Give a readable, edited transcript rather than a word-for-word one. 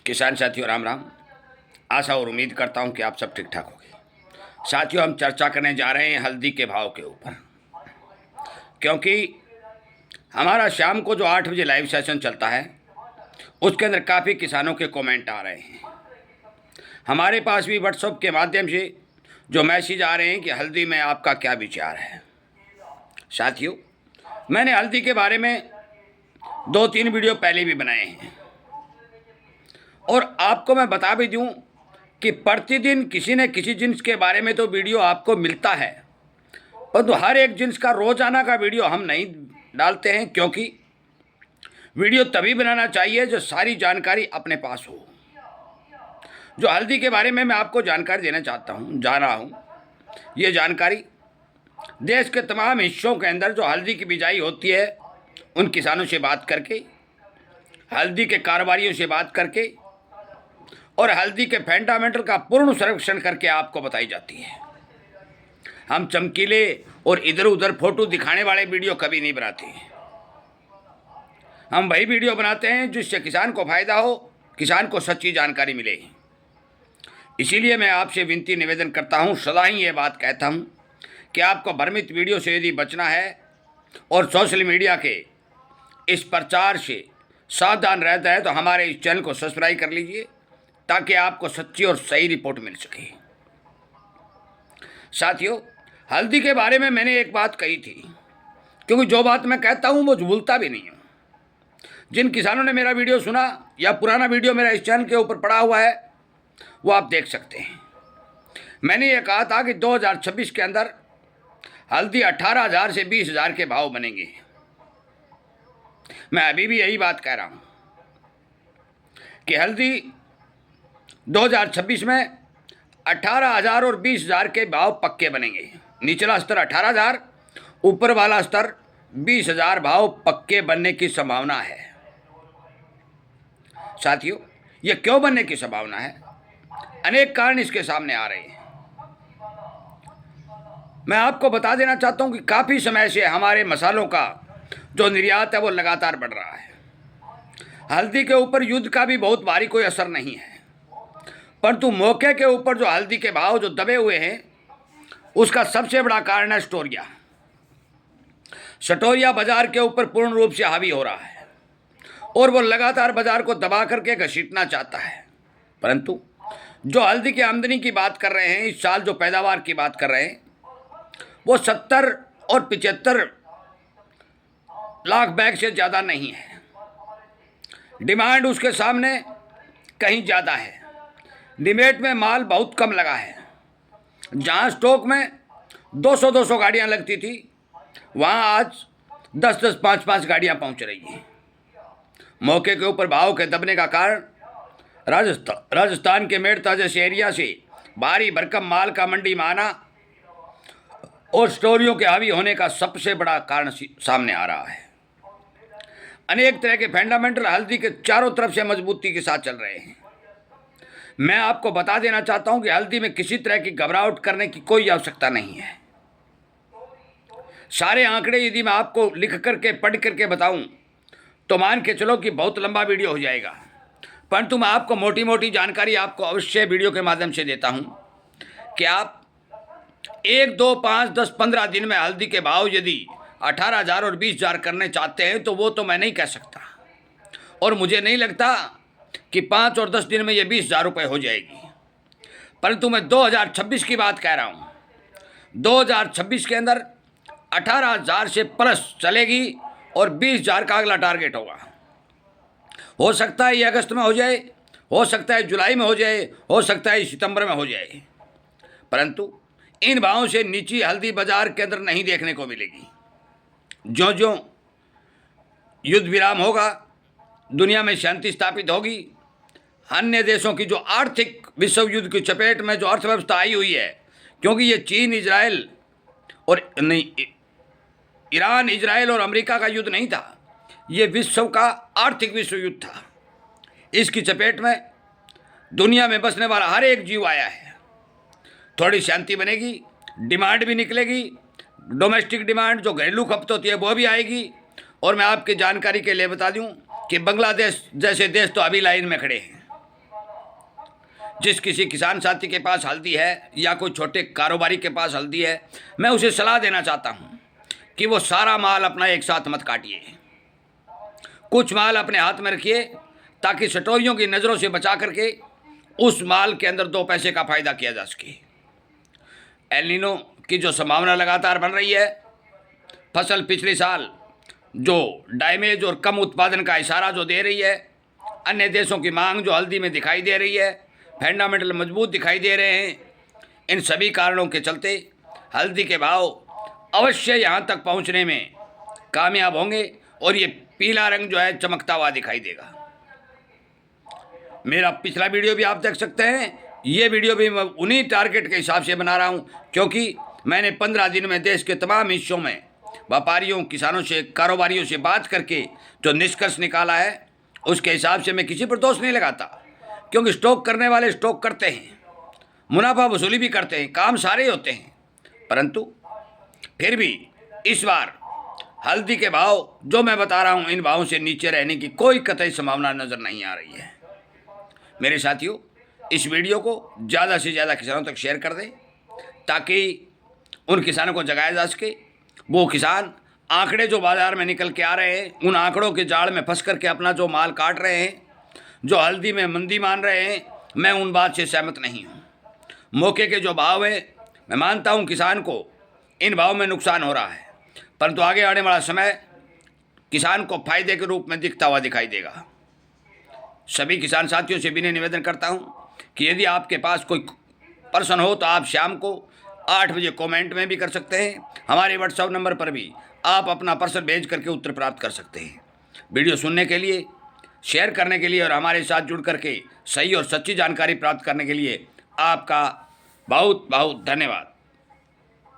किसान साथियों राम राम। आशा और उम्मीद करता हूं कि आप सब ठीक ठाक होंगे। साथियों, हम चर्चा करने जा रहे हैं हल्दी के भाव के ऊपर, क्योंकि हमारा शाम को जो 8 बजे लाइव सेशन चलता है उसके अंदर काफ़ी किसानों के कमेंट आ रहे हैं। हमारे पास भी व्हाट्सएप के माध्यम से जो मैसेज आ रहे हैं कि हल्दी में आपका क्या विचार है। साथियों, मैंने हल्दी के बारे में 2-3 वीडियो पहले भी बनाए हैं और आपको मैं बता भी दूं कि प्रतिदिन किसी न किसी जिन्स के बारे में तो वीडियो आपको मिलता है, परंतु हर एक जिन्स का रोजाना का वीडियो हम नहीं डालते हैं, क्योंकि वीडियो तभी बनाना चाहिए जो सारी जानकारी अपने पास हो। जो हल्दी के बारे में मैं आपको जानकारी देना चाहता हूँ, जा रहा हूँ, ये जानकारी देश के तमाम हिस्सों के अंदर जो हल्दी की बिजाई होती है उन किसानों से बात करके, हल्दी के कारोबारियों से बात करके और हल्दी के फंडामेंटल का पूर्ण सर्वेक्षण करके आपको बताई जाती है। हम चमकीले और इधर उधर फोटो दिखाने वाले वीडियो कभी नहीं बनाते हैं। हम वही वीडियो बनाते हैं जिससे किसान को फायदा हो, किसान को सच्ची जानकारी मिले। इसीलिए मैं आपसे विनती निवेदन करता हूं, सदा ही ये बात कहता हूं कि आपको भ्रमित वीडियो से यदि बचना है और सोशल मीडिया के इस प्रचार से सावधान रहता है तो हमारे इस चैनल को सब्सक्राइब कर लीजिए, ताकि आपको सच्ची और सही रिपोर्ट मिल सके। साथियों, हल्दी के बारे में मैंने एक बात कही थी, क्योंकि जो बात मैं कहता हूं वो भूलता भी नहीं हूं। जिन किसानों ने मेरा वीडियो सुना या पुराना वीडियो मेरा इस चैनल के ऊपर पड़ा हुआ है वो आप देख सकते हैं। मैंने ये कहा था कि 2026 के अंदर हल्दी 18,000 से 20,000 के भाव बनेंगे। मैं अभी भी यही बात कह रहा हूं कि हल्दी 2026 में 18,000 और 20,000 के भाव पक्के बनेंगे। निचला स्तर 18,000, ऊपर वाला स्तर 20,000 भाव पक्के बनने की संभावना है। साथियों, ये क्यों बनने की संभावना है? अनेक कारण इसके सामने आ रहे हैं। मैं आपको बता देना चाहता हूं कि काफ़ी समय से हमारे मसालों का जो निर्यात है वो लगातार बढ़ रहा है। हल्दी के ऊपर युद्ध का भी बहुत भारी कोई असर नहीं है, परंतु मौके के ऊपर जो हल्दी के भाव जो दबे हुए हैं उसका सबसे बड़ा कारण है स्टोरिया। स्टोरिया बाजार के ऊपर पूर्ण रूप से हावी हो रहा है और वो लगातार बाजार को दबा करके घसीटना चाहता है। परंतु जो हल्दी की आमदनी की बात कर रहे हैं, इस साल जो पैदावार की बात कर रहे हैं, वो 70 और 75 लाख बैग से ज़्यादा नहीं है। डिमांड उसके सामने कहीं ज़्यादा है। डिमेट में माल बहुत कम लगा है। जहाँ स्टॉक में 200 गाड़ियाँ लगती थी, वहाँ आज 10-10, 5-5 गाड़ियाँ पहुँच रही हैं। मौके के ऊपर भाव के दबने का कारण राजस्थान के मेड़ता जैसे एरिया से भारी भरकम माल का मंडी में आना और स्टोरियों के हावी होने का सबसे बड़ा कारण सामने आ रहा है। अनेक तरह के फंडामेंटल हल्दी के चारों तरफ से मजबूती के साथ चल रहे हैं। मैं आपको बता देना चाहता हूं कि हल्दी में किसी तरह की घबराहट करने की कोई आवश्यकता नहीं है। सारे आंकड़े यदि मैं आपको लिख करके पढ़ करके बताऊं तो मान के चलो कि बहुत लंबा वीडियो हो जाएगा, परंतु मैं आपको मोटी मोटी जानकारी आपको अवश्य वीडियो के माध्यम से देता हूं कि आप 1, 2, 5, 10, 15 दिन में हल्दी के भाव यदि 18,000 और 20,000 करने चाहते हैं तो वो तो मैं नहीं कह सकता, और मुझे नहीं लगता कि 5 और 10 दिन में ये 20,000 रुपये हो जाएगी। परंतु मैं 2026 की बात कह रहा हूँ। 2026 के अंदर 18,000 से प्लस चलेगी और 20,000 का अगला टारगेट होगा। हो सकता है ये अगस्त में हो जाए, हो सकता है जुलाई में हो जाए, हो सकता है सितंबर में हो जाए, परंतु इन भावों से नीची हल्दी बाजार के अंदर नहीं देखने को मिलेगी। ज्यों ज्यों युद्ध विराम होगा, दुनिया में शांति स्थापित होगी, अन्य देशों की जो आर्थिक विश्व युद्ध की चपेट में जो अर्थव्यवस्था आई हुई है, क्योंकि ये चीन इजराइल और नहीं, ईरान इजराइल और अमेरिका का युद्ध नहीं था, ये विश्व का आर्थिक विश्व युद्ध था। इसकी चपेट में दुनिया में बसने वाला हर एक जीव आया है। थोड़ी शांति बनेगी, डिमांड भी निकलेगी, डोमेस्टिक डिमांड जो घरेलू खपत होती है वो भी आएगी। और मैं आपकी जानकारी के लिए बता दूं कि बांग्लादेश जैसे देश तो अभी लाइन में खड़े हैं। जिस किसी किसान साथी के पास हल्दी है या कोई छोटे कारोबारी के पास हल्दी है, मैं उसे सलाह देना चाहता हूँ कि वो सारा माल अपना एक साथ मत काटिए। कुछ माल अपने हाथ में रखिए ताकि सटोरियों की नज़रों से बचा करके उस माल के अंदर 2 पैसे का फ़ायदा किया जा सके। एल नीनो की जो संभावना लगातार बन रही है, फसल पिछले साल जो डैमेज और कम उत्पादन का इशारा जो दे रही है, अन्य देशों की मांग जो हल्दी में दिखाई दे रही है, फंडामेंटल मजबूत दिखाई दे रहे हैं, इन सभी कारणों के चलते हल्दी के भाव अवश्य यहाँ तक पहुँचने में कामयाब होंगे और ये पीला रंग जो है चमकता हुआ दिखाई देगा। मेरा पिछला वीडियो भी आप देख सकते हैं, ये वीडियो भी मैं उन्हीं टारगेट के हिसाब से बना रहा हूँ, क्योंकि मैंने 15 दिन में देश के तमाम हिस्सों में व्यापारियों, किसानों से, कारोबारियों से बात करके जो निष्कर्ष निकाला है, उसके हिसाब से मैं किसी पर दोष नहीं लगाता, क्योंकि स्टॉक करने वाले स्टॉक करते हैं, मुनाफा वसूली भी करते हैं, काम सारे होते हैं, परंतु फिर भी इस बार हल्दी के भाव जो मैं बता रहा हूँ, इन भावों से नीचे रहने की कोई कतई संभावना नज़र नहीं आ रही है। मेरे साथियों, इस वीडियो को ज़्यादा से ज़्यादा किसानों तक शेयर कर दें ताकि उन किसानों को जगाया जा सके। वो किसान आंकड़े जो बाज़ार में निकल के आ रहे हैं, उन आंकड़ों के जाल में फंस करके अपना जो माल काट रहे हैं, जो हल्दी में मंदी मान रहे हैं, मैं उन बात से सहमत नहीं हूँ। मौके के जो भाव हैं, मैं मानता हूँ किसान को इन भाव में नुकसान हो रहा है, परंतु आगे आने वाला समय किसान को फायदे के रूप में दिखता हुआ दिखाई देगा। सभी किसान साथियों से विनय निवेदन करता हूँ कि यदि आपके पास कोई प्रश्न हो तो आप शाम को 8 बजे कमेंट में भी कर सकते हैं। हमारे व्हाट्सएप नंबर पर भी आप अपना प्रश्न भेज करके उत्तर प्राप्त कर सकते हैं। वीडियो सुनने के लिए, शेयर करने के लिए और हमारे साथ जुड़ करके सही और सच्ची जानकारी प्राप्त करने के लिए आपका बहुत बहुत धन्यवाद।